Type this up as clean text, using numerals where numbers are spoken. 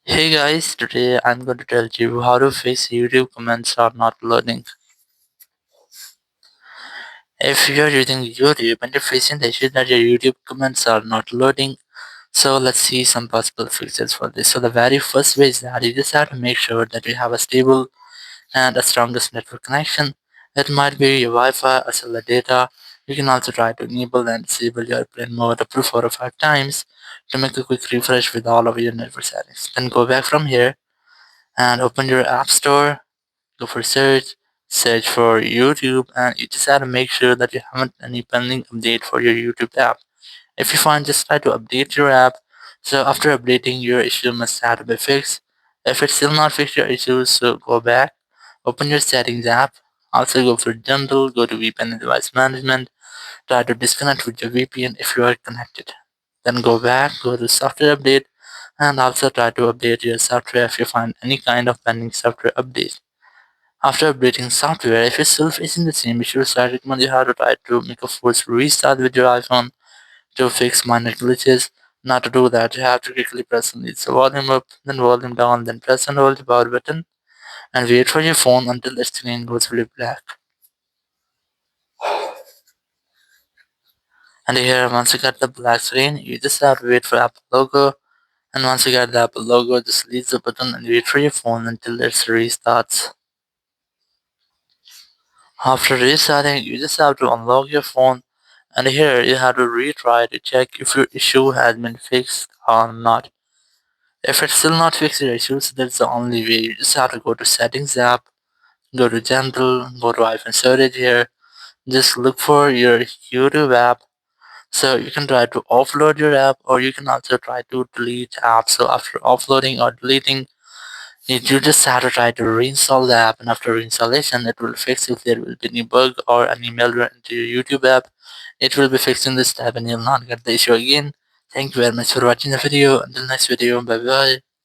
Hey guys, today I'm going to tell you how to fix YouTube comments are not loading. If you're using YouTube and you're facing the issue that your YouTube comments are not loading, so let's see some possible fixes for this. So the very first way is that you just have to make sure that you have a stable and a strongest network connection. It might be your Wi-Fi or cellular data. You can also try to enable and disable your airplane mode up to 4 or 5 times to make a quick refresh with all of your network settings. Then go back from here and open your app store, go for search for YouTube, and you just have to make sure that you haven't any pending update for your YouTube app. If you find, just try to update your app. So after updating, your issue must have to be fixed. If it's still not fixed your issues, so go back, open your settings app, also go for general, go to VPN and device management, try to disconnect with your VPN if you are connected. Then go back, go to software update, and also try to update your software if you find any kind of pending software update. After updating software, if you're still facing the same issues, I recommend you have to try to make a forced restart with your iPhone to fix minor glitches. Not to do that, you have to quickly press on the volume up, then volume down, then press and hold the power button, and wait for your phone until the screen goes fully black. And here, once you get the black screen, you just have to wait for Apple logo. And once you get the Apple logo, just release the button and wait for your phone until it restarts. After restarting, you just have to unlock your phone, and here you have to retry to check if your issue has been fixed or not. If it's still not fixed your issues, that's the only way. You just have to go to settings app, go to general, go to iPhone storage here, just look for your YouTube app. So you can try to offload your app, or you can also try to delete apps. So after offloading or deleting, you just have to try to reinstall the app, and after reinstallation, it will fix if there will be any bug or any malware into your YouTube app. It will be fixing this tab, and you'll not get the issue again. Thank you very much for watching the video. Until next video, bye bye.